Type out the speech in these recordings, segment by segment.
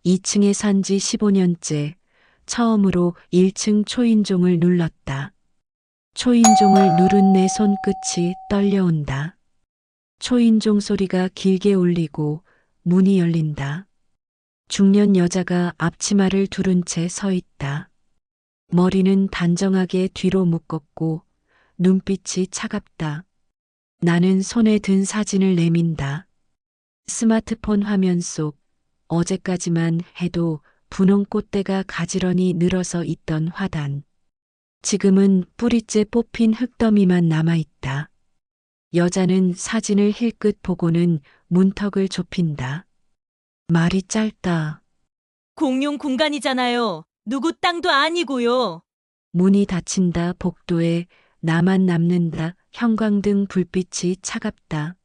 2층에 산 지 15년째 처음으로 1층 초인종을 눌렀다. 초인종을 누른 내 손끝이 떨려온다. 초인종 소리가 길게 울리고 문이 열린다. 중년 여자가 앞치마를 두른 채 서 있다. 머리는 단정하게 뒤로 묶었고 눈빛이 차갑다. 나는 손에 든 사진을 내민다. 스마트폰 화면 속 어제까지만 해도 분홍 꽃대가 가지런히 늘어서 있던 화단. 지금은 뿌리째 뽑힌 흙더미만 남아있다. 여자는 사진을 힐끗 보고는 문턱을 좁힌다. 말이 짧다. 공용 공간이잖아요. 누구 땅도 아니고요. 문이 닫힌다. 복도에 나만 남는다. 형광등 불빛이 차갑다.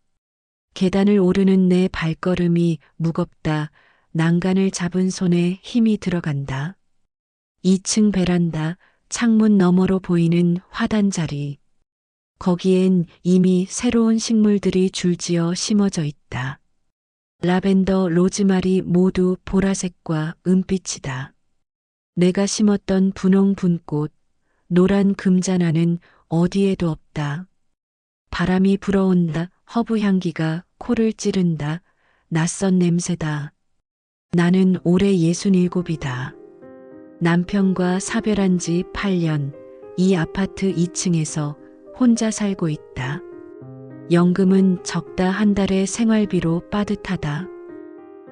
계단을 오르는 내 발걸음이 무겁다. 난간을 잡은 손에 힘이 들어간다. 2층 베란다, 창문 너머로 보이는 화단 자리. 거기엔 이미 새로운 식물들이 줄지어 심어져 있다. 라벤더, 로즈마리 모두 보라색과 은빛이다. 내가 심었던 분홍 분꽃, 노란 금자나는 어디에도 없다. 바람이 불어온다. 허브 향기가 코를 찌른다. 낯선 냄새다. 나는 올해 67이다. 남편과 사별한 지 8년, 이 아파트 2층에서 혼자 살고 있다. 연금은 적다. 한 달의 생활비로 빠듯하다.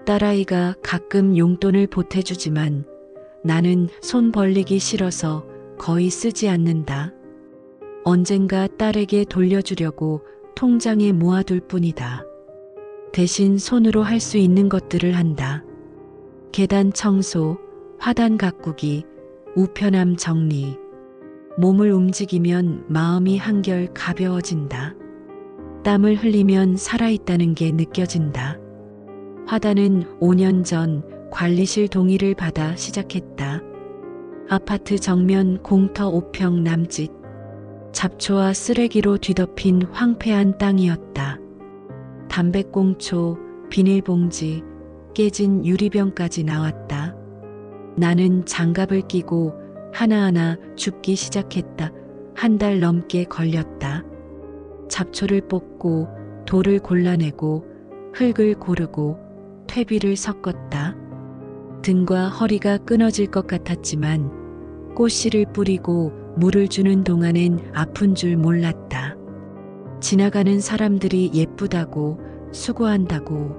딸아이가 가끔 용돈을 보태주지만 나는 손 벌리기 싫어서 거의 쓰지 않는다. 언젠가 딸에게 돌려주려고 통장에 모아둘 뿐이다. 대신 손으로 할 수 있는 것들을 한다. 계단 청소, 화단 가꾸기, 우편함 정리. 몸을 움직이면 마음이 한결 가벼워진다. 땀을 흘리면 살아있다는 게 느껴진다. 화단은 5년 전 관리실 동의를 받아 시작했다. 아파트 정면 공터 5평 남짓. 잡초와 쓰레기로 뒤덮인 황폐한 땅이었다. 담배꽁초, 비닐봉지, 깨진 유리병까지 나왔다. 나는 장갑을 끼고 하나하나 줍기 시작했다. 한 달 넘게 걸렸다. 잡초를 뽑고 돌을 골라내고 흙을 고르고 퇴비를 섞었다. 등과 허리가 끊어질 것 같았지만 꽃씨를 뿌리고 물을 주는 동안엔 아픈 줄 몰랐다. 지나가는 사람들이 예쁘다고, 수고한다고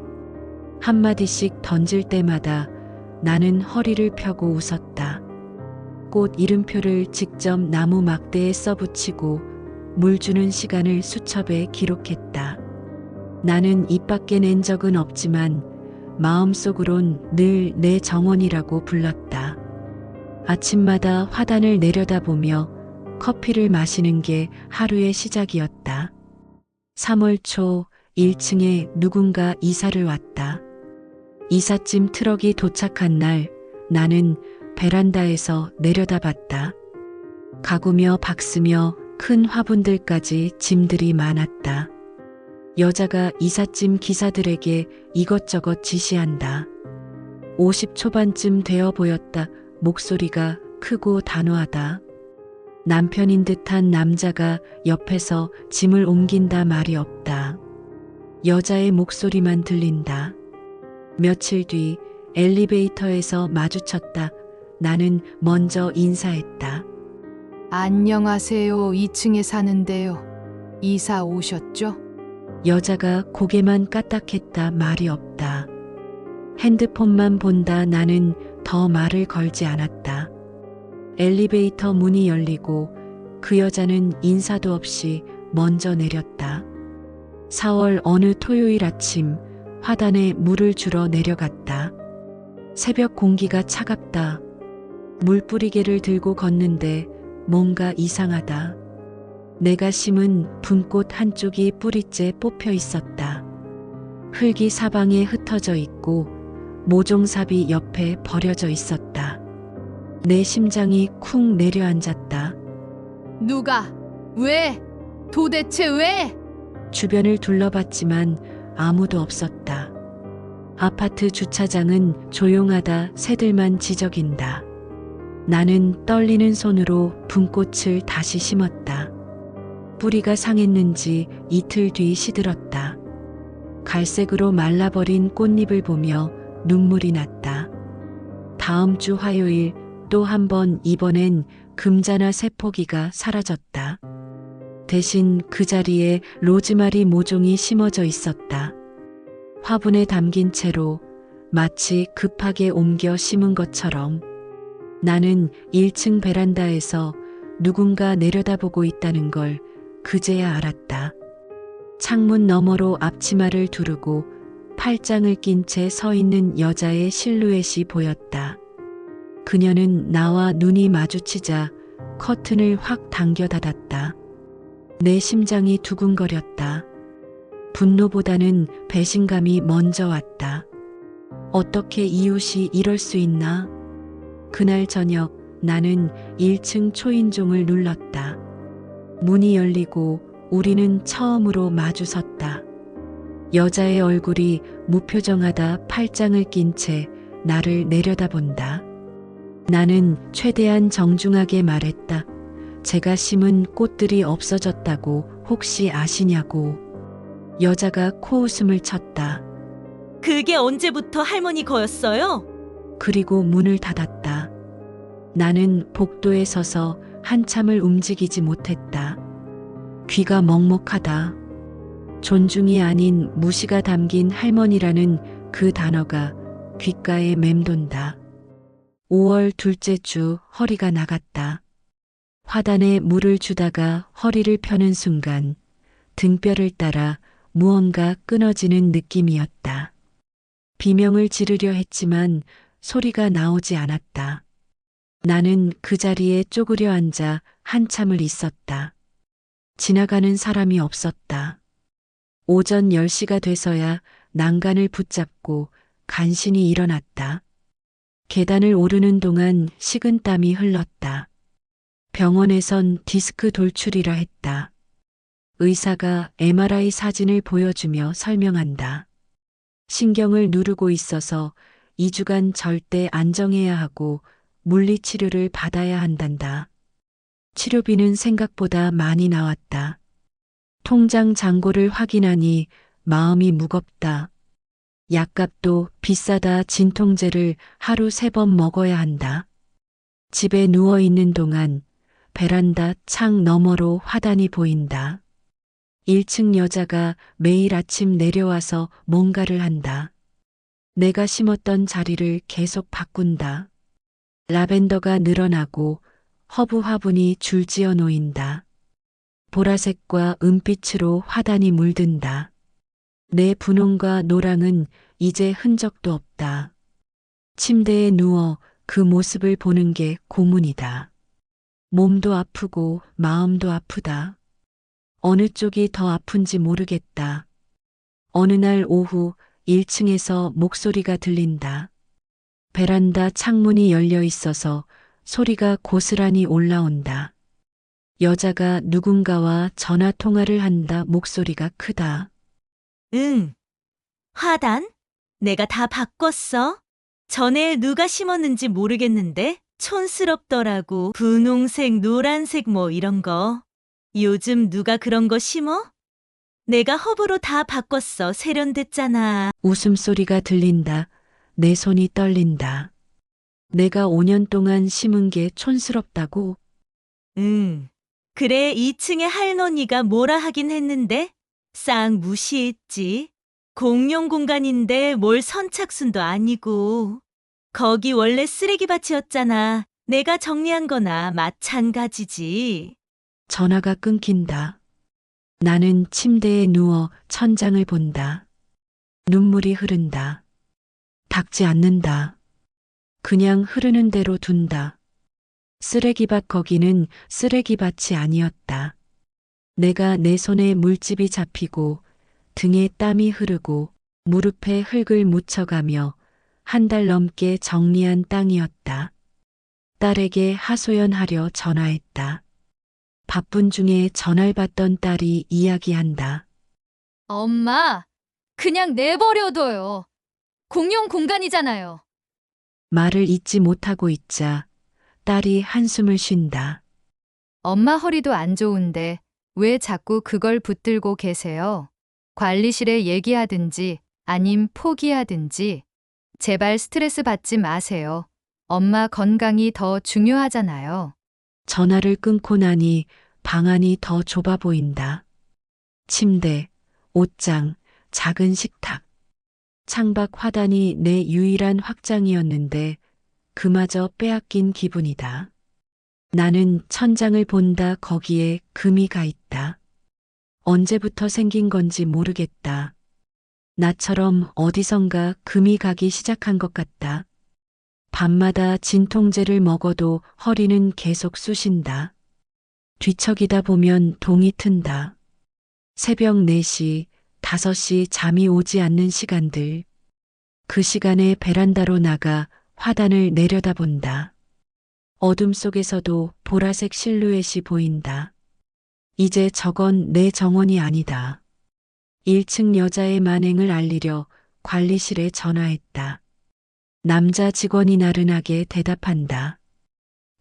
한마디씩 던질 때마다 나는 허리를 펴고 웃었다. 꽃 이름표를 직접 나무 막대에 써붙이고 물 주는 시간을 수첩에 기록했다. 나는 입 밖에 낸 적은 없지만 마음속으론 늘 내 정원이라고 불렀다. 아침마다 화단을 내려다보며 커피를 마시는 게 하루의 시작이었다. 3월 초 1층에 누군가 이사를 왔다. 이삿짐 트럭이 도착한 날 나는 베란다에서 내려다봤다. 가구며 박스며 큰 화분들까지 짐들이 많았다. 여자가 이삿짐 기사들에게 이것저것 지시한다. 50 초반쯤 되어 보였다. 목소리가 크고 단호하다. 남편인 듯한 남자가 옆에서 짐을 옮긴다. 말이 없다. 여자의 목소리만 들린다. 며칠 뒤 엘리베이터에서 마주쳤다. 나는 먼저 인사했다. 안녕하세요. 2층에 사는데요. 이사 오셨죠? 여자가 고개만 까딱했다. 말이 없다. 핸드폰만 본다. 나는 더 말을 걸지 않았다. 엘리베이터 문이 열리고 그 여자는 인사도 없이 먼저 내렸다. 4월 어느 토요일 아침 화단에 물을 주러 내려갔다. 새벽 공기가 차갑다. 물 뿌리개를 들고 걷는데 뭔가 이상하다. 내가 심은 분꽃 한쪽이 뿌리째 뽑혀 있었다. 흙이 사방에 흩어져 있고 모종삽이 옆에 버려져 있었다. 내 심장이 쿵 내려앉았다. 누가? 왜? 도대체 왜? 주변을 둘러봤지만 아무도 없었다. 아파트 주차장은 조용하다 새들만 지저긴다. 나는 떨리는 손으로 분꽃을 다시 심었다. 뿌리가 상했는지 이틀 뒤 시들었다. 갈색으로 말라버린 꽃잎을 보며 눈물이 났다. 다음 주 화요일 또 한 번 이번엔 금자나 새포기가 사라졌다. 대신 그 자리에 로즈마리 모종이 심어져 있었다. 화분에 담긴 채로 마치 급하게 옮겨 심은 것처럼. 나는 1층 베란다에서 누군가 내려다보고 있다는 걸 그제야 알았다. 창문 너머로 앞치마를 두르고 팔짱을 낀 채 서 있는 여자의 실루엣이 보였다. 그녀는 나와 눈이 마주치자 커튼을 확 당겨 닫았다. 내 심장이 두근거렸다. 분노보다는 배신감이 먼저 왔다. 어떻게 이웃이 이럴 수 있나? 그날 저녁 나는 1층 초인종을 눌렀다. 문이 열리고 우리는 처음으로 마주섰다. 여자의 얼굴이 무표정하다 팔짱을 낀 채 나를 내려다본다. 나는 최대한 정중하게 말했다. 제가 심은 꽃들이 없어졌다고 혹시 아시냐고. 여자가 코웃음을 쳤다. 그게 언제부터 할머니 거였어요? 그리고 문을 닫았다. 나는 복도에 서서 한참을 움직이지 못했다. 귀가 먹먹하다. 존중이 아닌 무시가 담긴 할머니라는 그 단어가 귓가에 맴돈다. 5월 둘째 주 허리가 나갔다. 화단에 물을 주다가 허리를 펴는 순간 등뼈를 따라 무언가 끊어지는 느낌이었다. 비명을 지르려 했지만 소리가 나오지 않았다. 나는 그 자리에 쪼그려 앉아 한참을 있었다. 지나가는 사람이 없었다. 오전 10시가 돼서야 난간을 붙잡고 간신히 일어났다. 계단을 오르는 동안 식은땀이 흘렀다. 병원에선 디스크 돌출이라 했다. 의사가 MRI 사진을 보여주며 설명한다. 신경을 누르고 있어서 2주간 절대 안정해야 하고 물리치료를 받아야 한단다. 치료비는 생각보다 많이 나왔다. 통장 잔고를 확인하니 마음이 무겁다. 약값도 비싸다. 진통제를 하루 3번 먹어야 한다. 집에 누워 있는 동안 베란다 창 너머로 화단이 보인다. 1층 여자가 매일 아침 내려와서 뭔가를 한다. 내가 심었던 자리를 계속 바꾼다. 라벤더가 늘어나고 허브 화분이 줄지어 놓인다. 보라색과 은빛으로 화단이 물든다. 내 분홍과 노랑은 이제 흔적도 없다. 침대에 누워 그 모습을 보는 게 고문이다. 몸도 아프고 마음도 아프다. 어느 쪽이 더 아픈지 모르겠다. 어느 날 오후 1층에서 목소리가 들린다. 베란다 창문이 열려 있어서 소리가 고스란히 올라온다. 여자가 누군가와 전화 통화를 한다. 목소리가 크다. 응. 화단? 내가 다 바꿨어. 전에 누가 심었는지 모르겠는데 촌스럽더라고. 분홍색, 노란색 뭐 이런 거. 요즘 누가 그런 거 심어? 내가 허브로 다 바꿨어. 세련됐잖아. 웃음소리가 들린다. 내 손이 떨린다. 내가 5년 동안 심은 게 촌스럽다고? 응. 그래, 2층에 할머니가 뭐라 하긴 했는데 싹 무시했지. 공용 공간인데 뭘 선착순도 아니고. 거기 원래 쓰레기밭이었잖아. 내가 정리한 거나 마찬가지지. 전화가 끊긴다. 나는 침대에 누워 천장을 본다. 눈물이 흐른다. 닦지 않는다. 그냥 흐르는 대로 둔다. 쓰레기밭 거기는 쓰레기밭이 아니었다. 내가 내 손에 물집이 잡히고 등에 땀이 흐르고 무릎에 흙을 묻혀가며 1달 넘게 정리한 땅이었다. 딸에게 하소연하려 전화했다. 바쁜 중에 전화를 받던 딸이 이야기한다. 엄마, 그냥 내버려둬요. 공용 공간이잖아요. 말을 잇지 못하고 있자 딸이 한숨을 쉰다. 엄마 허리도 안 좋은데 왜 자꾸 그걸 붙들고 계세요? 관리실에 얘기하든지 아님 포기하든지 제발 스트레스 받지 마세요. 엄마 건강이 더 중요하잖아요. 전화를 끊고 나니 방 안이 더 좁아 보인다. 침대, 옷장, 작은 식탁. 창밖 화단이 내 유일한 확장이었는데 그마저 빼앗긴 기분이다. 나는 천장을 본다. 거기에 금이 가 있다. 언제부터 생긴 건지 모르겠다. 나처럼 어디선가 금이 가기 시작한 것 같다. 밤마다 진통제를 먹어도 허리는 계속 쑤신다. 뒤척이다 보면 동이 튼다. 새벽 4시, 5시 잠이 오지 않는 시간들. 그 시간에 베란다로 나가 화단을 내려다본다. 어둠 속에서도 보라색 실루엣이 보인다. 이제 저건 내 정원이 아니다. 1층 여자의 만행을 알리려 관리실에 전화했다. 남자 직원이 나른하게 대답한다.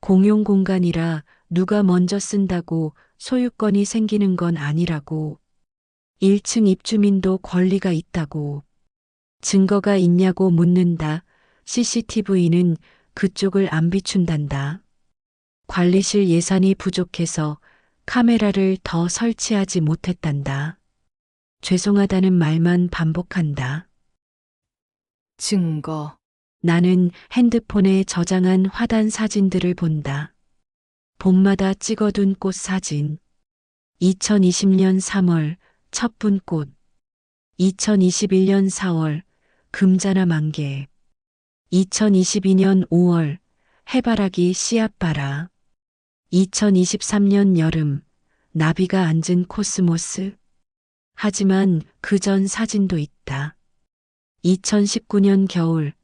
공용 공간이라 누가 먼저 쓴다고 소유권이 생기는 건 아니라고. 1층 입주민도 권리가 있다고. 증거가 있냐고 묻는다. CCTV는 그쪽을 안 비춘단다. 관리실 예산이 부족해서 카메라를 더 설치하지 못했단다. 죄송하다는 말만 반복한다. 증거. 나는 핸드폰에 저장한 화단 사진들을 본다. 봄마다 찍어둔 꽃 사진. 2020년 3월 첫 분꽃. 2021년 4월 금자나 만개. 2022년 5월 해바라기 씨앗바라. 2023년 여름 나비가 앉은 코스모스. 하지만 그 전 사진도 있다. 2019년 겨울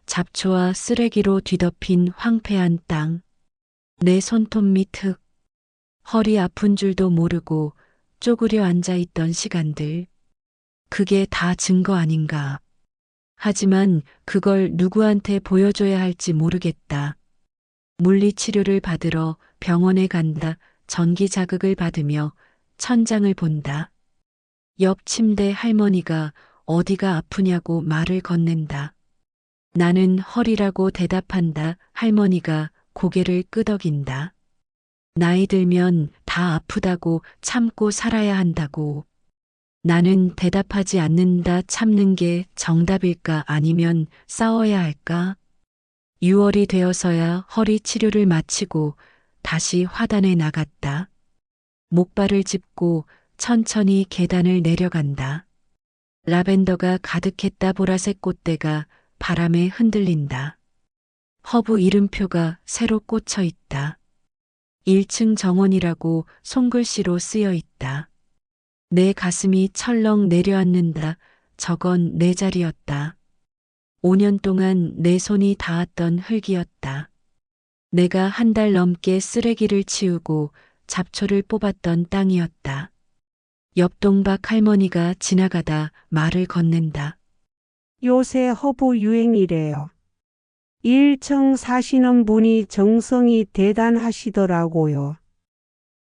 잡초와 쓰레기로 뒤덮인 황폐한 땅. 내 손톱 밑 흙. 허리 아픈 줄도 모르고 쪼그려 앉아 있던 시간들. 그게 다 증거 아닌가. 하지만 그걸 누구한테 보여줘야 할지 모르겠다. 물리치료를 받으러 병원에 간다. 전기 자극을 받으며 천장을 본다. 옆 침대 할머니가 어디가 아프냐고 말을 건넨다. 나는 허리라고 대답한다. 할머니가 고개를 끄덕인다. 나이 들면 다 아프다고 참고 살아야 한다고. 나는 대답하지 않는다. 참는 게 정답일까 아니면 싸워야 할까? 6월이 되어서야 허리 치료를 마치고 다시 화단에 나갔다. 목발을 짚고 천천히 계단을 내려간다. 라벤더가 가득했다. 보라색 꽃대가 바람에 흔들린다. 허브 이름표가 새로 꽂혀 있다. 1층 정원이라고 손글씨로 쓰여 있다. 내 가슴이 철렁 내려앉는다. 저건 내 자리였다. 5년 동안 내 손이 닿았던 흙이었다. 내가 1달 넘게 쓰레기를 치우고 잡초를 뽑았던 땅이었다. 옆동박 할머니가 지나가다 말을 건넨다. 요새 허브 유행이래요. 1층 사시는 분이 정성이 대단하시더라고요.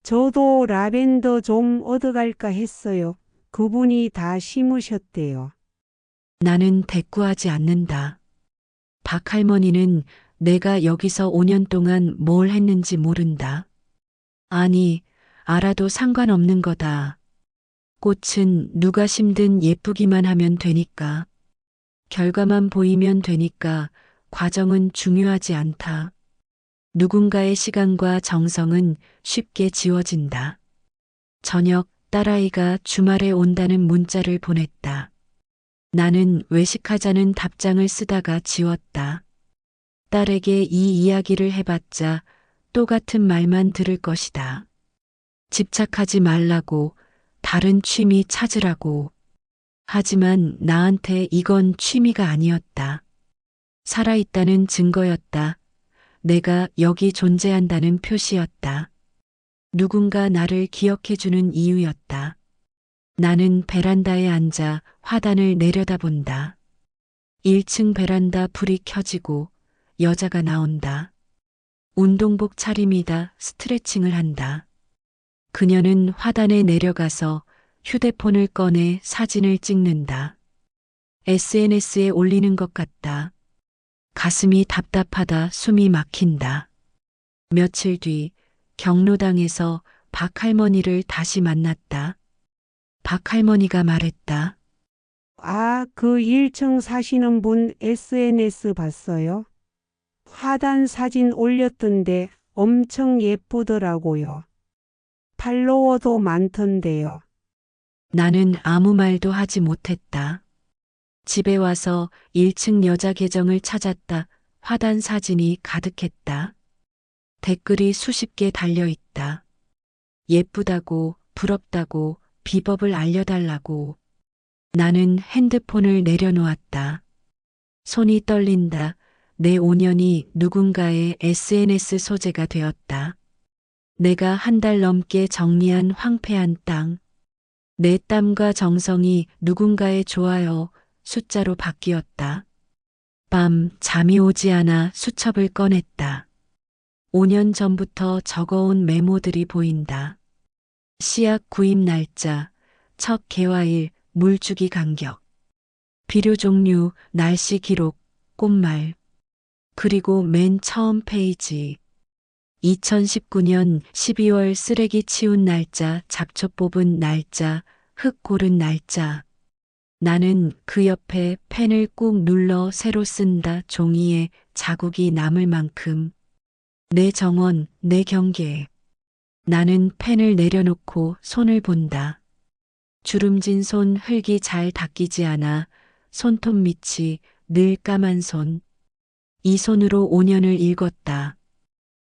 저도 라벤더 좀 얻어갈까 했어요. 그분이 다 심으셨대요. 나는 대꾸하지 않는다. 박 할머니는 내가 여기서 5년 동안 뭘 했는지 모른다. 아니, 알아도 상관없는 거다. 꽃은 누가 심든 예쁘기만 하면 되니까. 결과만 보이면 되니까 과정은 중요하지 않다. 누군가의 시간과 정성은 쉽게 지워진다. 저녁 딸아이가 주말에 온다는 문자를 보냈다. 나는 외식하자는 답장을 쓰다가 지웠다. 딸에게 이 이야기를 해봤자 똑같은 말만 들을 것이다. 집착하지 말라고, 다른 취미 찾으라고. 하지만 나한테 이건 취미가 아니었다. 살아있다는 증거였다. 내가 여기 존재한다는 표시였다. 누군가 나를 기억해주는 이유였다. 나는 베란다에 앉아 화단을 내려다본다. 1층 베란다 불이 켜지고 여자가 나온다. 운동복 차림이다. 스트레칭을 한다. 그녀는 화단에 내려가서 휴대폰을 꺼내 사진을 찍는다. SNS에 올리는 것 같다. 가슴이 답답하다. 숨이 막힌다. 며칠 뒤 경로당에서 박할머니를 다시 만났다. 박할머니가 말했다. 아, 그 1층 사시는 분 SNS 봤어요? 화단 사진 올렸던데 엄청 예쁘더라고요. 팔로워도 많던데요. 나는 아무 말도 하지 못했다. 집에 와서 1층 여자 계정을 찾았다. 화단 사진이 가득했다. 댓글이 수십 개 달려 있다. 예쁘다고, 부럽다고, 비법을 알려달라고. 나는 핸드폰을 내려놓았다. 손이 떨린다. 내 5년이 누군가의 SNS 소재가 되었다. 내가 한 달 넘게 정리한 황폐한 땅. 내 땀과 정성이 누군가의 좋아요 숫자로 바뀌었다. 밤 잠이 오지 않아 수첩을 꺼냈다. 5년 전부터 적어온 메모들이 보인다. 씨앗 구입 날짜, 첫 개화일, 물주기 간격, 비료 종류, 날씨 기록, 꽃말. 그리고 맨 처음 페이지. 2019년 12월 쓰레기 치운 날짜, 잡초 뽑은 날짜, 흙 고른 날짜. 나는 그 옆에 펜을 꾹 눌러 새로 쓴다. 종이에 자국이 남을 만큼. 내 정원, 내 경계. 나는 펜을 내려놓고 손을 본다. 주름진 손, 흙이 잘 닦이지 않아 손톱 밑이 늘 까만 손. 이 손으로 5년을 읽었다.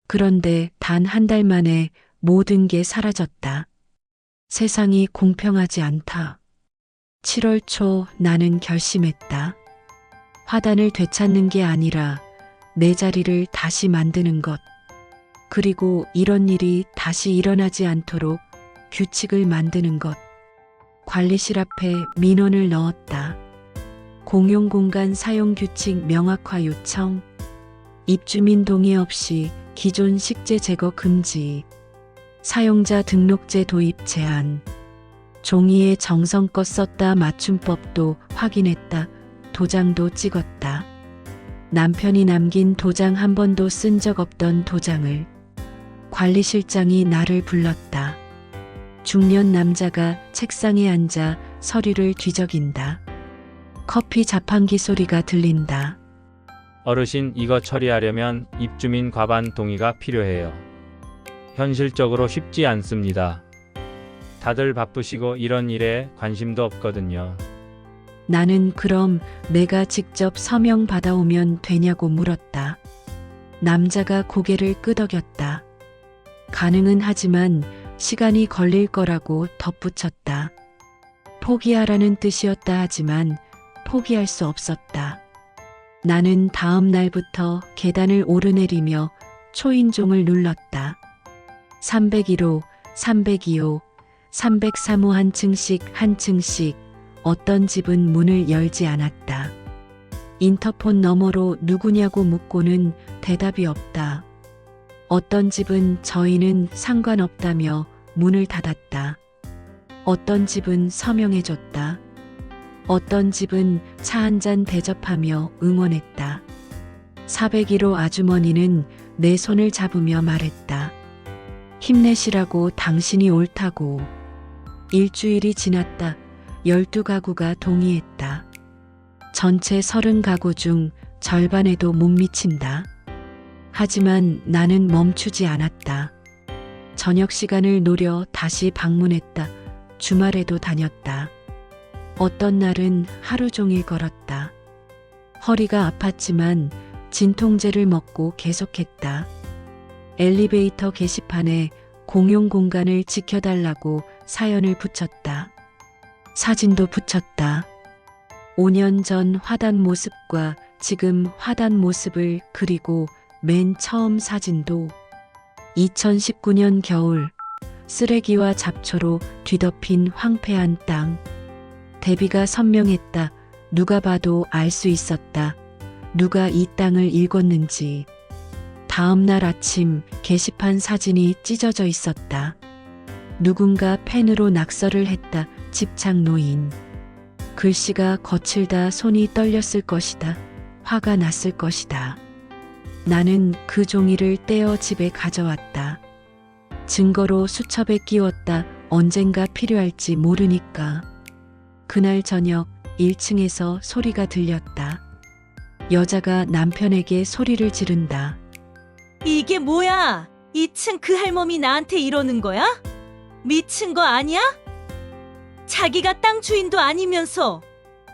그런데 단 한 달 만에 모든 게 사라졌다. 세상이 공평하지 않다. 7월 초 나는 결심했다. 화단을 되찾는 게 아니라 내 자리를 다시 만드는 것. 그리고 이런 일이 다시 일어나지 않도록 규칙을 만드는 것. 관리실 앞에 민원을 넣었다. 공용공간 사용규칙 명확화 요청. 입주민 동의 없이 기존 식재 제거 금지. 사용자 등록제 도입 제한. 종이에 정성껏 썼다. 맞춤법도 확인했다. 도장도 찍었다. 남편이 남긴 도장 한 번도 쓴 적 없던 도장을. 관리실장이 나를 불렀다. 중년 남자가 책상에 앉아 서류를 뒤적인다. 커피 자판기 소리가 들린다. 어르신, 이거 처리하려면 입주민 과반 동의가 필요해요. 현실적으로 쉽지 않습니다. 다들 바쁘시고 이런 일에 관심도 없거든요. 나는 그럼 내가 직접 서명 받아오면 되냐고 물었다. 남자가 고개를 끄덕였다. 가능은 하지만 시간이 걸릴 거라고 덧붙였다. 포기하라는 뜻이었다 하지만 포기할 수 없었다. 나는 다음 날부터 계단을 오르내리며 초인종을 눌렀다. 301호, 302호, 303호 한 층씩 어떤 집은 문을 열지 않았다. 인터폰 너머로 누구냐고 묻고는 대답이 없다. 어떤 집은 저희는 상관없다며 문을 닫았다. 어떤 집은 서명해줬다. 어떤 집은 차 한 잔 대접하며 응원했다. 401호 아주머니는 내 손을 잡으며 말했다. 힘내시라고, 당신이 옳다고. 일주일이 지났다. 12가구가 동의했다. 전체 30가구 중 절반에도 못 미친다. 하지만 나는 멈추지 않았다. 저녁 시간을 노려 다시 방문했다. 주말에도 다녔다. 어떤 날은 하루 종일 걸었다. 허리가 아팠지만 진통제를 먹고 계속했다. 엘리베이터 게시판에 공용 공간을 지켜달라고 사연을 붙였다. 사진도 붙였다. 5년 전 화단 모습과 지금 화단 모습을 그리고 맨 처음 사진도 2019년 겨울 쓰레기와 잡초로 뒤덮인 황폐한 땅. 대비가 선명했다. 누가 봐도 알 수 있었다. 누가 이 땅을 읽었는지. 다음 날 아침 게시판 사진이 찢어져 있었다. 누군가 펜으로 낙서를 했다. 집착 노인. 글씨가 거칠다. 손이 떨렸을 것이다. 화가 났을 것이다. 나는 그 종이를 떼어 집에 가져왔다. 증거로 수첩에 끼웠다. 언젠가 필요할지 모르니까. 그날 저녁 1층에서 소리가 들렸다. 여자가 남편에게 소리를 지른다. 이게 뭐야? 2층 그 할멈이 나한테 이러는 거야? 미친 거 아니야? 자기가 땅 주인도 아니면서.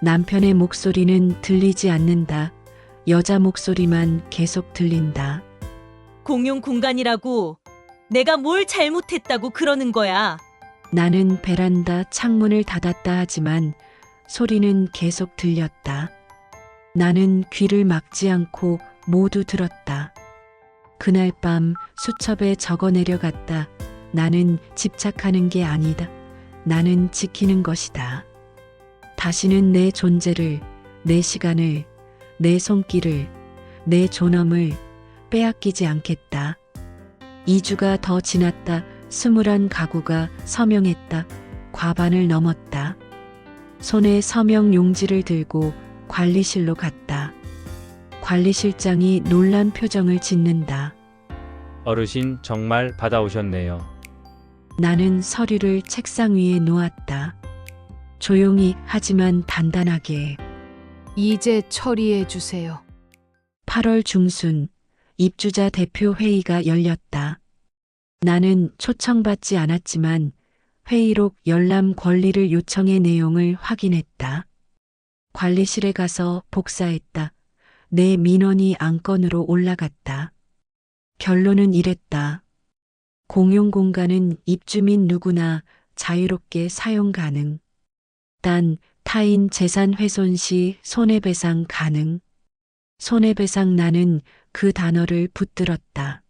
남편의 목소리는 들리지 않는다. 여자 목소리만 계속 들린다. 공용 공간이라고 내가 뭘 잘못했다고 그러는 거야. 나는 베란다 창문을 닫았다 하지만 소리는 계속 들렸다. 나는 귀를 막지 않고 모두 들었다. 그날 밤 수첩에 적어 내려갔다. 나는 집착하는 게 아니다. 나는 지키는 것이다. 다시는 내 존재를, 내 시간을, 내 손길을, 내 존엄을 빼앗기지 않겠다. 2주가 더 지났다. 21 가구가 서명했다. 과반을 넘었다. 손에 서명 용지를 들고 관리실로 갔다. 관리실장이 놀란 표정을 짓는다. 어르신 정말 받아오셨네요. 나는 서류를 책상 위에 놓았다. 조용히 하지만 단단하게. 이제 처리해 주세요. 8월 중순 입주자 대표 회의가 열렸다. 나는 초청받지 않았지만 회의록 열람 권리를 요청의 내용을 확인했다. 관리실에 가서 복사했다. 내 민원이 안건으로 올라갔다. 결론은 이랬다. 공용 공간은 입주민 누구나 자유롭게 사용 가능. 단 타인 재산 훼손 시 손해배상 가능. 손해배상. 나는 그 단어를 붙들었다.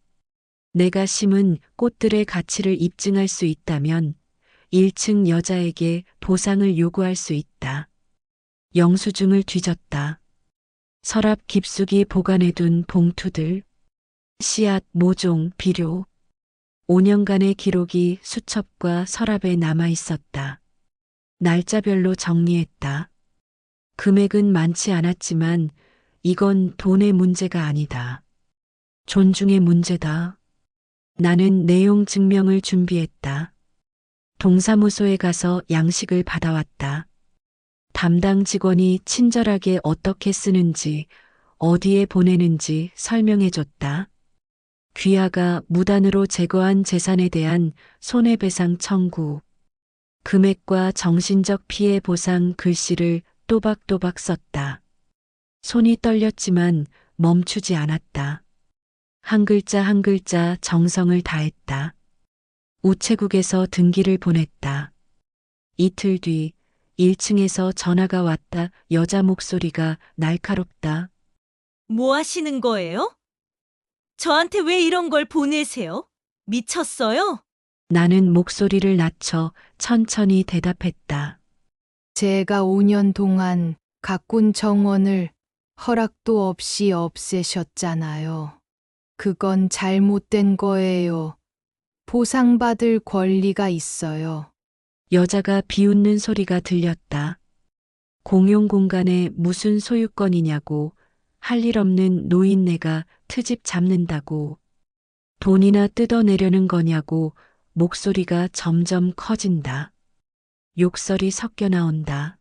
내가 심은 꽃들의 가치를 입증할 수 있다면 1층 여자에게 보상을 요구할 수 있다. 영수증을 뒤졌다. 서랍 깊숙이 보관해둔 봉투들, 씨앗, 모종, 비료. 5년간의 기록이 수첩과 서랍에 남아 있었다. 날짜별로 정리했다. 금액은 많지 않았지만 이건 돈의 문제가 아니다. 존중의 문제다. 나는 내용 증명을 준비했다. 동사무소에 가서 양식을 받아왔다. 담당 직원이 친절하게 어떻게 쓰는지, 어디에 보내는지 설명해줬다. 귀하가 무단으로 제거한 재산에 대한 손해배상 청구. 금액과 정신적 피해 보상. 글씨를 또박또박 썼다. 손이 떨렸지만 멈추지 않았다. 한 글자 한 글자 정성을 다했다. 우체국에서 등기를 보냈다. 이틀 뒤 1층에서 전화가 왔다. 여자 목소리가 날카롭다. 뭐 하시는 거예요? 저한테 왜 이런 걸 보내세요? 미쳤어요? 나는 목소리를 낮춰 천천히 대답했다. 제가 5년 동안 가꾼 정원을 허락도 없이 없애셨잖아요. 그건 잘못된 거예요. 보상받을 권리가 있어요. 여자가 비웃는 소리가 들렸다. 공용 공간에 무슨 소유권이냐고. 할 일 없는 노인네가 트집 잡는다고. 돈이나 뜯어내려는 거냐고. 목소리가 점점 커진다. 욕설이 섞여 나온다.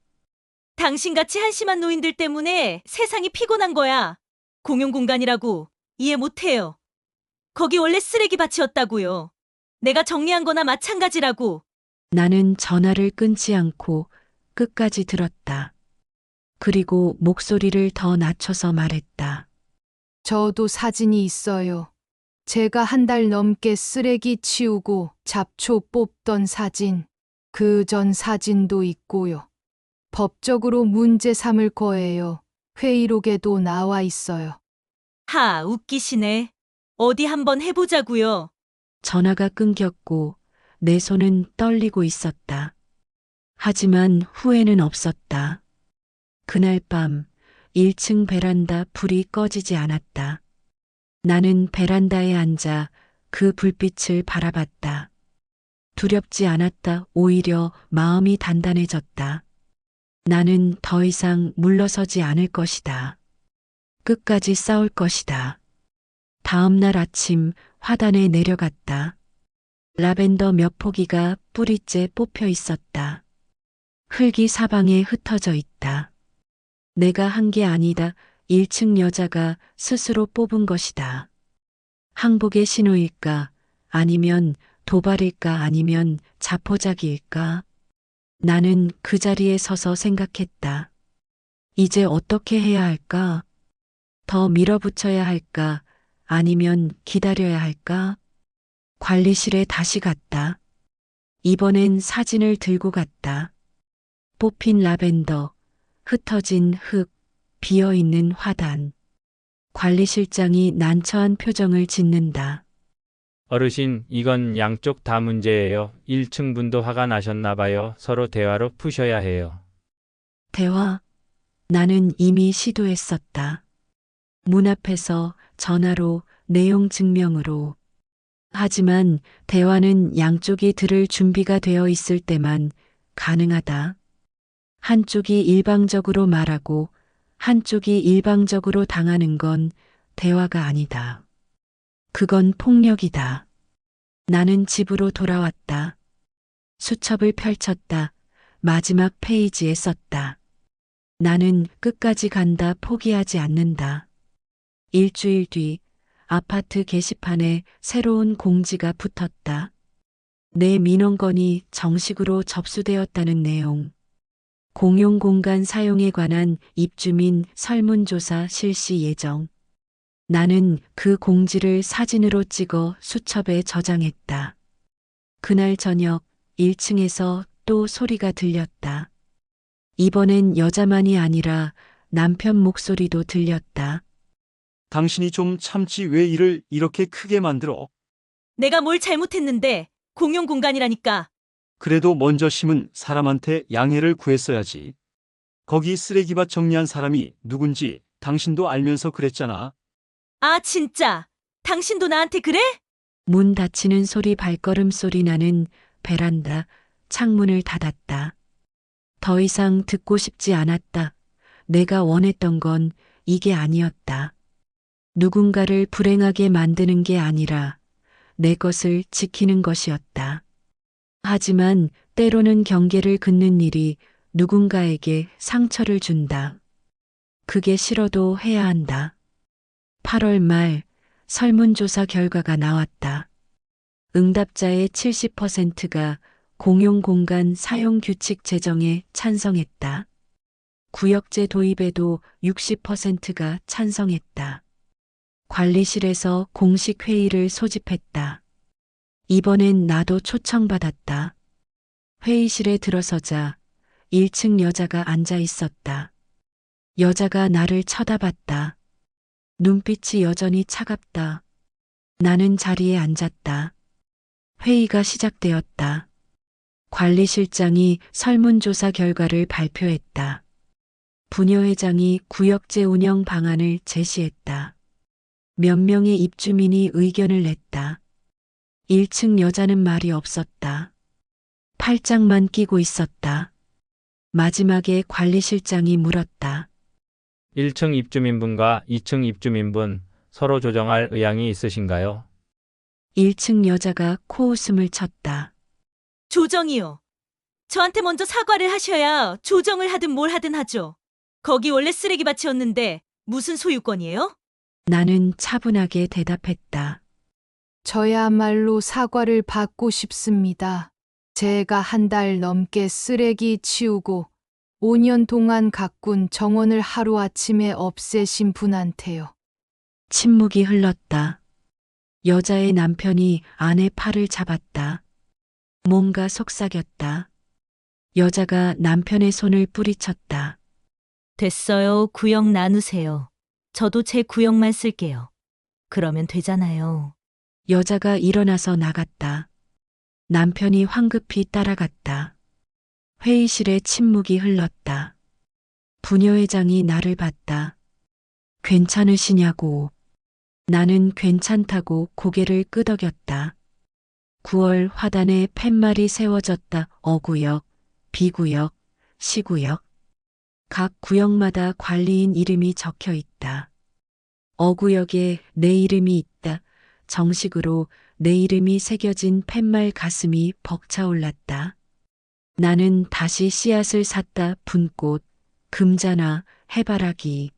당신같이 한심한 노인들 때문에 세상이 피곤한 거야. 공용 공간이라고 이해 못해요. 거기 원래 쓰레기 밭이었다고요. 내가 정리한 거나 마찬가지라고. 나는 전화를 끊지 않고 끝까지 들었다. 그리고 목소리를 더 낮춰서 말했다. 저도 사진이 있어요. 제가 한 달 넘게 쓰레기 치우고 잡초 뽑던 사진. 그 전 사진도 있고요. 법적으로 문제 삼을 거예요. 회의록에도 나와 있어요. 하, 웃기시네. 어디 한번 해보자고요. 전화가 끊겼고 내 손은 떨리고 있었다. 하지만 후회는 없었다. 그날 밤 1층 베란다 불이 꺼지지 않았다. 나는 베란다에 앉아 그 불빛을 바라봤다. 두렵지 않았다. 오히려 마음이 단단해졌다. 나는 더 이상 물러서지 않을 것이다. 끝까지 싸울 것이다. 다음 날 아침 화단에 내려갔다. 라벤더 몇 포기가 뿌리째 뽑혀 있었다. 흙이 사방에 흩어져 있다. 내가 한 게 아니다. 1층 여자가 스스로 뽑은 것이다. 항복의 신호일까? 아니면 도발일까? 아니면 자포자기일까? 나는 그 자리에 서서 생각했다. 이제 어떻게 해야 할까? 더 밀어붙여야 할까? 아니면 기다려야 할까? 관리실에 다시 갔다. 이번엔 사진을 들고 갔다. 뽑힌 라벤더, 흩어진 흙, 비어있는 화단. 관리실장이 난처한 표정을 짓는다. 어르신, 이건 양쪽 다 문제예요. 1층 분도 화가 나셨나 봐요. 서로 대화로 푸셔야 해요. 대화. 나는 이미 시도했었다. 문 앞에서 전화로 내용 증명으로. 하지만 대화는 양쪽이 들을 준비가 되어 있을 때만 가능하다. 한쪽이 일방적으로 말하고 한쪽이 일방적으로 당하는 건 대화가 아니다. 그건 폭력이다. 나는 집으로 돌아왔다. 수첩을 펼쳤다. 마지막 페이지에 썼다. 나는 끝까지 간다. 포기하지 않는다. 일주일 뒤 아파트 게시판에 새로운 공지가 붙었다. 내 민원건이 정식으로 접수되었다는 내용. 공용공간 사용에 관한 입주민 설문조사 실시 예정. 나는 그 공지를 사진으로 찍어 수첩에 저장했다. 그날 저녁 1층에서 또 소리가 들렸다. 이번엔 여자만이 아니라 남편 목소리도 들렸다. 당신이 좀 참지 왜 일을 이렇게 크게 만들어? 내가 뭘 잘못했는데 공용 공간이라니까. 그래도 먼저 심은 사람한테 양해를 구했어야지. 거기 쓰레기밭 정리한 사람이 누군지 당신도 알면서 그랬잖아. 아, 진짜. 당신도 나한테 그래? 문 닫히는 소리, 발걸음 소리. 나는 베란다 창문을 닫았다. 더 이상 듣고 싶지 않았다. 내가 원했던 건 이게 아니었다. 누군가를 불행하게 만드는 게 아니라 내 것을 지키는 것이었다. 하지만 때로는 경계를 긋는 일이 누군가에게 상처를 준다. 그게 싫어도 해야 한다. 8월 말 설문조사 결과가 나왔다. 응답자의 70%가 공용공간 사용 규칙 제정에 찬성했다. 구역제 도입에도 60%가 찬성했다. 관리실에서 공식 회의를 소집했다. 이번엔 나도 초청받았다. 회의실에 들어서자 1층 여자가 앉아 있었다. 여자가 나를 쳐다봤다. 눈빛이 여전히 차갑다. 나는 자리에 앉았다. 회의가 시작되었다. 관리실장이 설문조사 결과를 발표했다. 부녀회장이 구역제 운영 방안을 제시했다. 몇 명의 입주민이 의견을 냈다. 1층 여자는 말이 없었다. 팔짱만 끼고 있었다. 마지막에 관리실장이 물었다. 1층 입주민분과 2층 입주민분 서로 조정할 의향이 있으신가요? 1층 여자가 코웃음을 쳤다. 조정이요. 저한테 먼저 사과를 하셔야 조정을 하든 뭘 하든 하죠. 거기 원래 쓰레기밭이었는데 무슨 소유권이에요? 나는 차분하게 대답했다. 저야말로 사과를 받고 싶습니다. 제가 한 달 넘게 쓰레기 치우고 5년 동안 가꾼 정원을 하루아침에 없애신 분한테요. 침묵이 흘렀다. 여자의 남편이 아내 팔을 잡았다. 뭔가 속삭였다. 여자가 남편의 손을 뿌리쳤다. 됐어요. 구역 나누세요. 저도 제 구역만 쓸게요. 그러면 되잖아요. 여자가 일어나서 나갔다. 남편이 황급히 따라갔다. 회의실에 침묵이 흘렀다. 부녀회장이 나를 봤다. 괜찮으시냐고. 나는 괜찮다고 고개를 끄덕였다. 9월 화단에 팻말이 세워졌다. 어구역, B구역, C구역. 각 구역마다 관리인 이름이 적혀 있다. 어구역에 내 이름이 있다. 정식으로 내 이름이 새겨진 팻말 가슴이 벅차올랐다. 나는 다시 씨앗을 샀다. 분꽃, 금자나, 해바라기.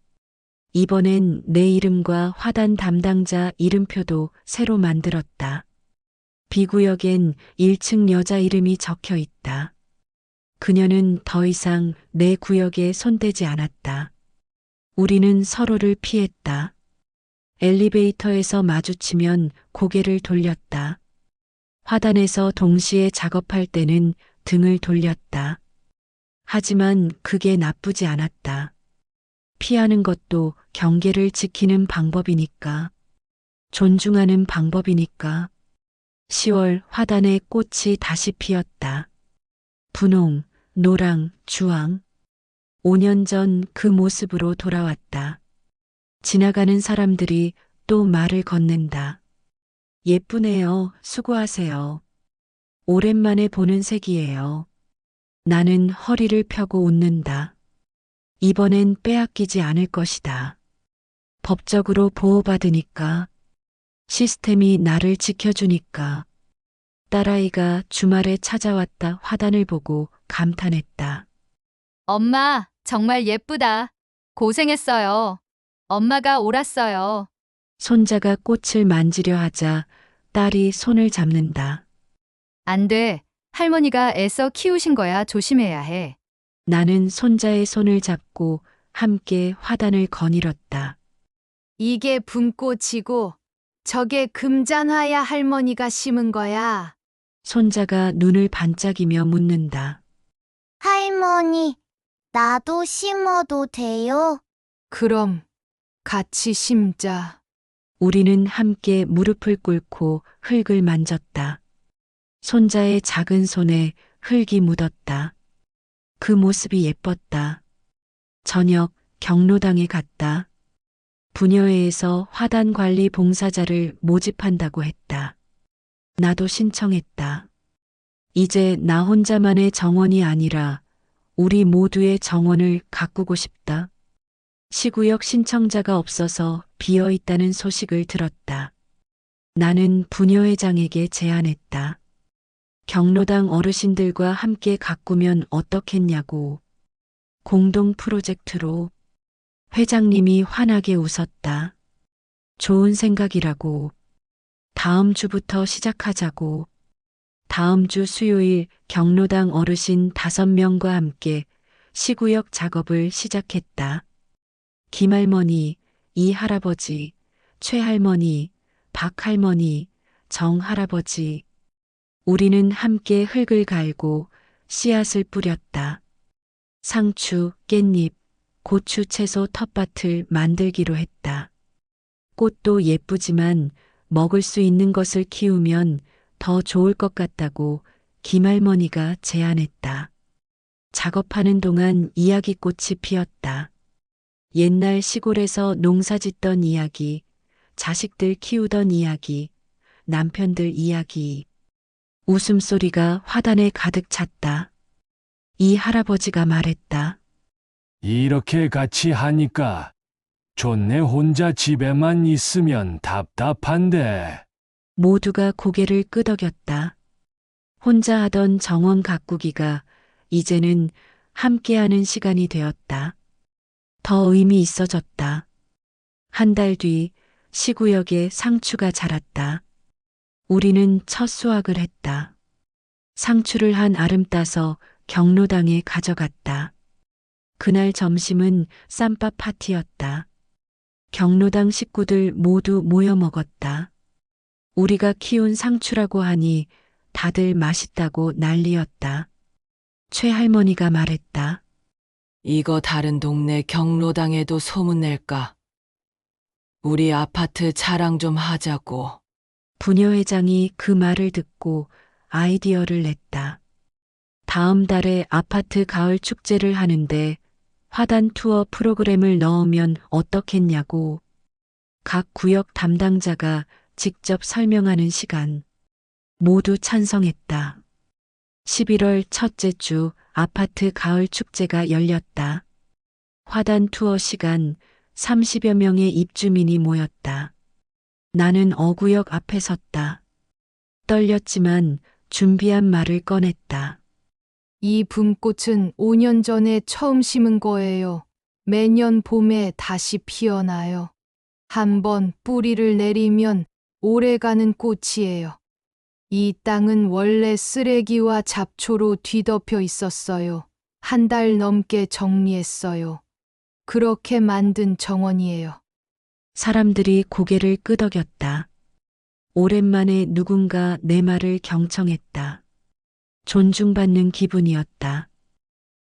이번엔 내 이름과 화단 담당자 이름표도 새로 만들었다. B구역엔 1층 여자 이름이 적혀 있다. 그녀는 더 이상 내 구역에 손대지 않았다. 우리는 서로를 피했다. 엘리베이터에서 마주치면 고개를 돌렸다. 화단에서 동시에 작업할 때는 등을 돌렸다. 하지만 그게 나쁘지 않았다. 피하는 것도 경계를 지키는 방법이니까. 존중하는 방법이니까. 10월 화단에 꽃이 다시 피었다. 분홍, 노랑, 주황. 5년 전 그 모습으로 돌아왔다. 지나가는 사람들이 또 말을 건넨다. 예쁘네요. 수고하세요. 오랜만에 보는 색이에요. 나는 허리를 펴고 웃는다. 이번엔 빼앗기지 않을 것이다. 법적으로 보호받으니까. 시스템이 나를 지켜주니까. 딸아이가 주말에 찾아왔다. 화단을 보고 감탄했다. 엄마, 정말 예쁘다. 고생했어요. 엄마가 옳았어요. 손자가 꽃을 만지려 하자 딸이 손을 잡는다. 안 돼. 할머니가 애써 키우신 거야. 조심해야 해. 나는 손자의 손을 잡고 함께 화단을 거닐었다. 이게 분꽃이고 저게 금잔화야 할머니가 심은 거야. 손자가 눈을 반짝이며 묻는다. 할머니, 나도 심어도 돼요? 그럼 같이 심자. 우리는 함께 무릎을 꿇고 흙을 만졌다. 손자의 작은 손에 흙이 묻었다. 그 모습이 예뻤다. 저녁 경로당에 갔다. 부녀회에서 화단 관리 봉사자를 모집한다고 했다. 나도 신청했다. 이제 나 혼자만의 정원이 아니라 우리 모두의 정원을 가꾸고 싶다. 시구역 신청자가 없어서 비어 있다는 소식을 들었다. 나는 부녀회장에게 제안했다. 경로당 어르신들과 함께 가꾸면 어떻겠냐고. 공동 프로젝트로. 회장님이 환하게 웃었다. 좋은 생각이라고. 다음 주부터 시작하자고. 다음 주 수요일 경로당 어르신 5명과 함께 시구역 작업을 시작했다. 김할머니, 이할아버지, 최할머니, 박할머니, 정할아버지. 우리는 함께 흙을 갈고 씨앗을 뿌렸다. 상추, 깻잎, 고추 채소 텃밭을 만들기로 했다. 꽃도 예쁘지만 먹을 수 있는 것을 키우면 더 좋을 것 같다고 김할머니가 제안했다. 작업하는 동안 이야기꽃이 피었다. 옛날 시골에서 농사 짓던 이야기, 자식들 키우던 이야기, 남편들 이야기. 웃음소리가 화단에 가득 찼다. 이 할아버지가 말했다. 이렇게 같이 하니까 좋네. 혼자 집에만 있으면 답답한데. 모두가 고개를 끄덕였다. 혼자 하던 정원 가꾸기가 이제는 함께하는 시간이 되었다. 더 의미 있어졌다. 한 달 뒤 시구역에 상추가 자랐다. 우리는 첫 수확을 했다. 상추를 한 알음 따서 경로당에 가져갔다. 그날 점심은 쌈밥 파티였다. 경로당 식구들 모두 모여 먹었다. 우리가 키운 상추라고 하니 다들 맛있다고 난리였다. 최할머니가 말했다. 이거 다른 동네 경로당에도 소문낼까? 우리 아파트 자랑 좀 하자고. 부녀회장이 그 말을 듣고 아이디어를 냈다. 다음 달에 아파트 가을 축제를 하는데 화단 투어 프로그램을 넣으면 어떻겠냐고. 각 구역 담당자가 직접 설명하는 시간. 모두 찬성했다. 11월 첫째 주 아파트 가을 축제가 열렸다. 화단 투어 시간 30여 명의 입주민이 모였다. 나는 어구역 앞에 섰다. 떨렸지만 준비한 말을 꺼냈다. 이 봄꽃은 5년 전에 처음 심은 거예요. 매년 봄에 다시 피어나요. 한번 뿌리를 내리면 오래가는 꽃이에요. 이 땅은 원래 쓰레기와 잡초로 뒤덮여 있었어요. 한 달 넘게 정리했어요. 그렇게 만든 정원이에요. 사람들이 고개를 끄덕였다. 오랜만에 누군가 내 말을 경청했다. 존중받는 기분이었다.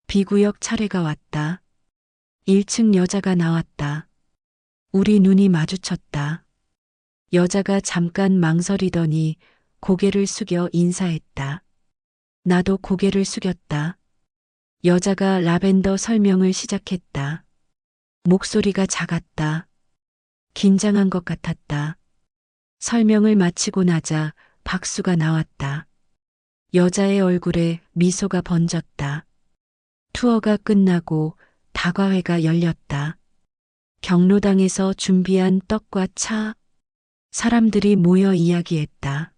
B구역 차례가 왔다. 1층 여자가 나왔다. 우리 눈이 마주쳤다. 여자가 잠깐 망설이더니 고개를 숙여 인사했다. 나도 고개를 숙였다. 여자가 라벤더 설명을 시작했다. 목소리가 작았다. 긴장한 것 같았다. 설명을 마치고 나자 박수가 나왔다. 여자의 얼굴에 미소가 번졌다. 투어가 끝나고 다과회가 열렸다. 경로당에서 준비한 떡과 차. 사람들이 모여 이야기했다.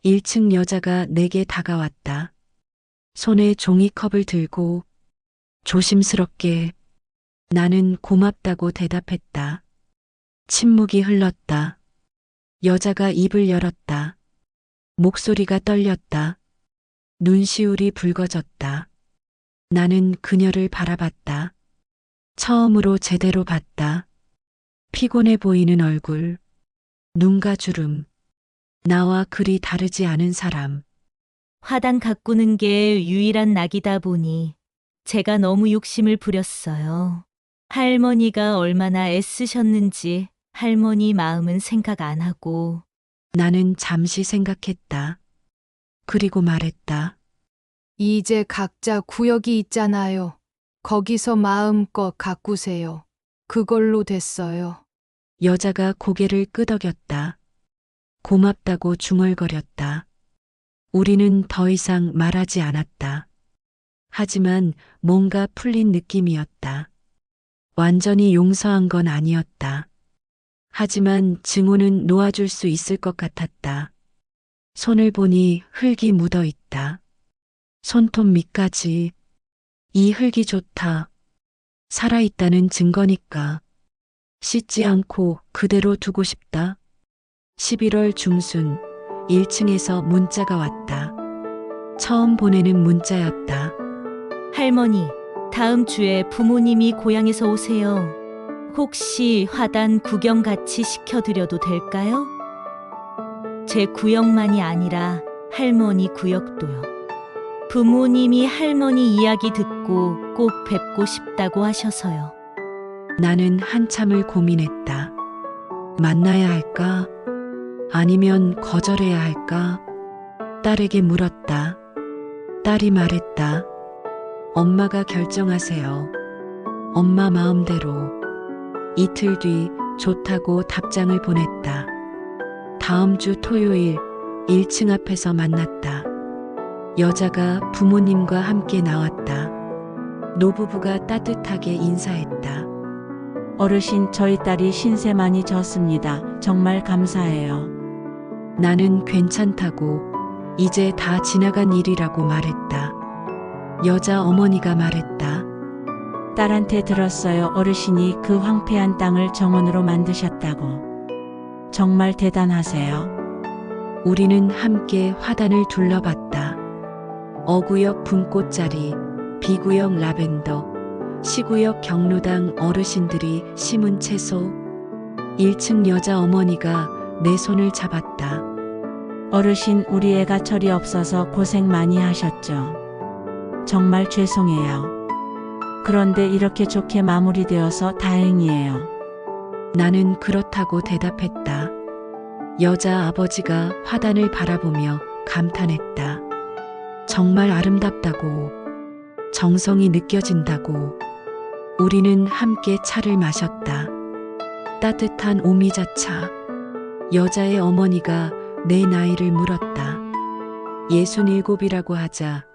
1층 여자가 내게 다가왔다. 손에 종이컵을 들고 조심스럽게. 나는 고맙다고 대답했다. 침묵이 흘렀다. 여자가 입을 열었다. 목소리가 떨렸다. 눈시울이 붉어졌다. 나는 그녀를 바라봤다. 처음으로 제대로 봤다. 피곤해 보이는 얼굴, 눈가 주름. 나와 그리 다르지 않은 사람. 화단 가꾸는 게 유일한 낙이다 보니 제가 너무 욕심을 부렸어요. 할머니가 얼마나 애쓰셨는지 할머니 마음은 생각 안 하고. 나는 잠시 생각했다. 그리고 말했다. 이제 각자 구역이 있잖아요. 거기서 마음껏 가꾸세요. 그걸로 됐어요. 여자가 고개를 끄덕였다. 고맙다고 중얼거렸다. 우리는 더 이상 말하지 않았다. 하지만 뭔가 풀린 느낌이었다. 완전히 용서한 건 아니었다. 하지만 증오는 놓아줄 수 있을 것 같았다. 손을 보니 흙이 묻어 있다. 손톱 밑까지. 이 흙이 좋다. 살아있다는 증거니까. 씻지 않고 그대로 두고 싶다. 11월 중순 1층에서 문자가 왔다. 처음 보내는 문자였다. 할머니, 다음 주에 부모님이 고향에서 오세요. 혹시 화단 구경 같이 시켜드려도 될까요? 제 구역만이 아니라 할머니 구역도요. 부모님이 할머니 이야기 듣고 꼭 뵙고 싶다고 하셔서요. 나는 한참을 고민했다. 만나야 할까? 아니면 거절해야 할까? 딸에게 물었다. 딸이 말했다. 엄마가 결정하세요. 엄마 마음대로. 이틀 뒤 좋다고 답장을 보냈다. 다음 주 토요일 1층 앞에서 만났다. 여자가 부모님과 함께 나왔다. 노부부가 따뜻하게 인사했다. 어르신, 저희 딸이 신세 많이 졌습니다. 정말 감사해요. 나는 괜찮다고, 이제 다 지나간 일이라고 말했다. 여자 어머니가 말했다. 딸한테 들었어요. 어르신이 그 황폐한 땅을 정원으로 만드셨다고. 정말 대단하세요. 우리는 함께 화단을 둘러봤다. 어구역 분꽃자리, B구역 라벤더, C구역 경로당 어르신들이 심은 채소. 1층 여자 어머니가 내 손을 잡았다. 어르신, 우리 애가 철이 없어서 고생 많이 하셨죠. 정말 죄송해요. 그런데 이렇게 좋게 마무리되어서 다행이에요. 나는 그렇다고 대답했다. 여자 아버지가 화단을 바라보며 감탄했다. 정말 아름답다고, 정성이 느껴진다고. 우리는 함께 차를 마셨다. 따뜻한 오미자차. 여자의 어머니가 내 나이를 물었다. 67이라고 하자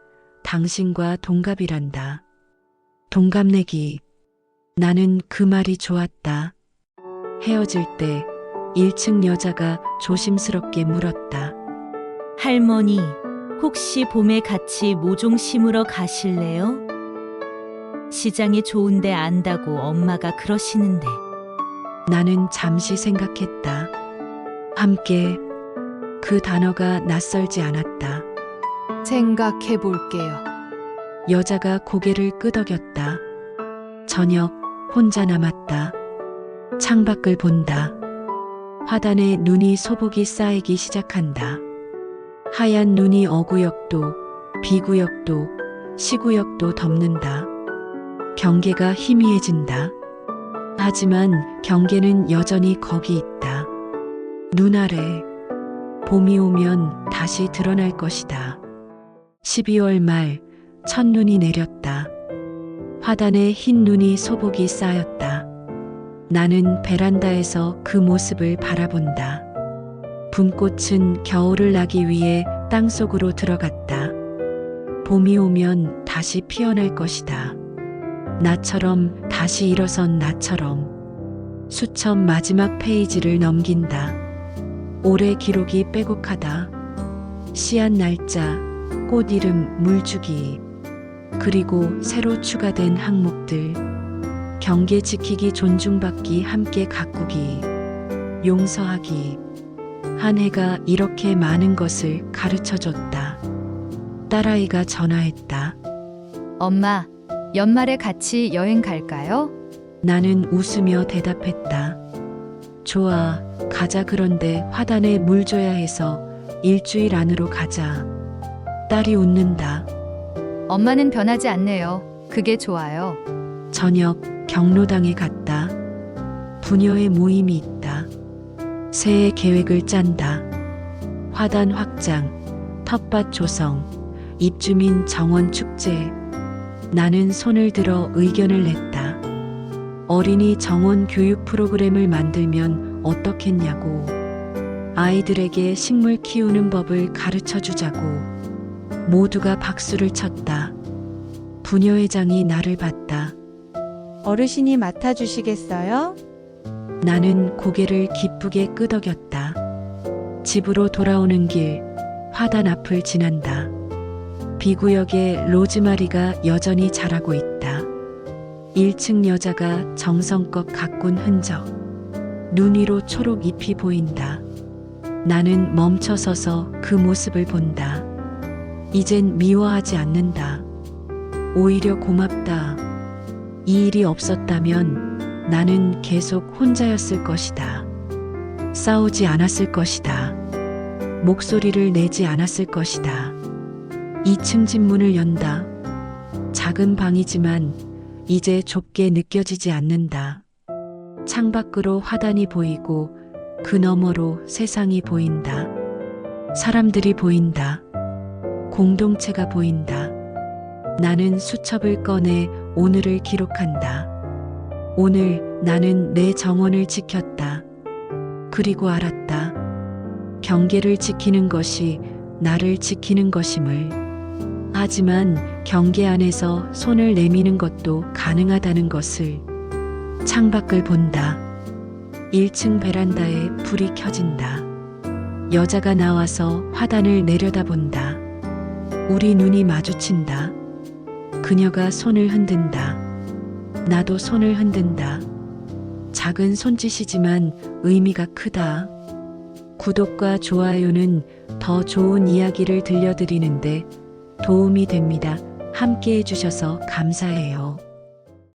당신과 동갑이란다. 동갑내기. 나는 그 말이 좋았다. 헤어질 때 1층 여자가 조심스럽게 물었다. 할머니, 혹시 봄에 같이 모종 심으러 가실래요? 시장이 좋은데 안다고 엄마가 그러시는데. 나는 잠시 생각했다. 함께. 그 단어가 낯설지 않았다. 생각해 볼게요. 여자가 고개를 끄덕였다. 저녁 혼자 남았다. 창밖을 본다. 화단에 눈이 소복이 쌓이기 시작한다. 하얀 눈이 어구역도, 비구역도, 시구역도 덮는다. 경계가 희미해진다. 하지만 경계는 여전히 거기 있다. 눈 아래. 봄이 오면 다시 드러날 것이다. 12월 말 첫눈이 내렸다. 화단에 흰 눈이 소복이 쌓였다. 나는 베란다에서 그 모습을 바라본다. 봄꽃은 겨울을 나기 위해 땅속으로 들어갔다. 봄이 오면 다시 피어날 것이다. 나처럼 다시 일어선 나처럼. 수첩 마지막 페이지를 넘긴다. 올해 기록이 빼곡하다. 씨앗 날짜, 꽃 이름, 물주기. 그리고 새로 추가된 항목들. 경계 지키기, 존중받기, 함께 가꾸기, 용서하기. 한 해가 이렇게 많은 것을 가르쳐줬다. 딸아이가 전화했다. 엄마, 연말에 같이 여행 갈까요? 나는 웃으며 대답했다. 좋아, 가자. 그런데 화단에 물 줘야 해서 일주일 안으로 가자. 딸이 웃는다. 엄마는 변하지 않네요. 그게 좋아요. 저녁 경로당에 갔다. 부녀의 모임이 있다. 새해 계획을 짠다. 화단 확장, 텃밭 조성, 입주민 정원 축제. 나는 손을 들어 의견을 냈다. 어린이 정원 교육 프로그램을 만들면 어떻겠냐고. 아이들에게 식물 키우는 법을 가르쳐 주자고. 모두가 박수를 쳤다. 부녀회장이 나를 봤다. 어르신이 맡아주시겠어요? 나는 고개를 기쁘게 끄덕였다. 집으로 돌아오는 길, 화단 앞을 지난다. 비구역에 로즈마리가 여전히 자라고 있다. 1층 여자가 정성껏 가꾼 흔적. 눈 위로 초록 잎이 보인다. 나는 멈춰서서 그 모습을 본다. 이젠 미워하지 않는다. 오히려 고맙다. 이 일이 없었다면 나는 계속 혼자였을 것이다. 싸우지 않았을 것이다. 목소리를 내지 않았을 것이다. 2층 집 문을 연다. 작은 방이지만 이제 좁게 느껴지지 않는다. 창밖으로 화단이 보이고 그 너머로 세상이 보인다. 사람들이 보인다. 공동체가 보인다. 나는 수첩을 꺼내 오늘을 기록한다. 오늘 나는 내 정원을 지켰다. 그리고 알았다. 경계를 지키는 것이 나를 지키는 것임을. 하지만 경계 안에서 손을 내미는 것도 가능하다는 것을. 창밖을 본다. 1층 베란다에 불이 켜진다. 여자가 나와서 화단을 내려다본다. 우리 눈이 마주친다. 그녀가 손을 흔든다. 나도 손을 흔든다. 작은 손짓이지만 의미가 크다. 구독과 좋아요는 더 좋은 이야기를 들려드리는데 도움이 됩니다. 함께 해주셔서 감사해요.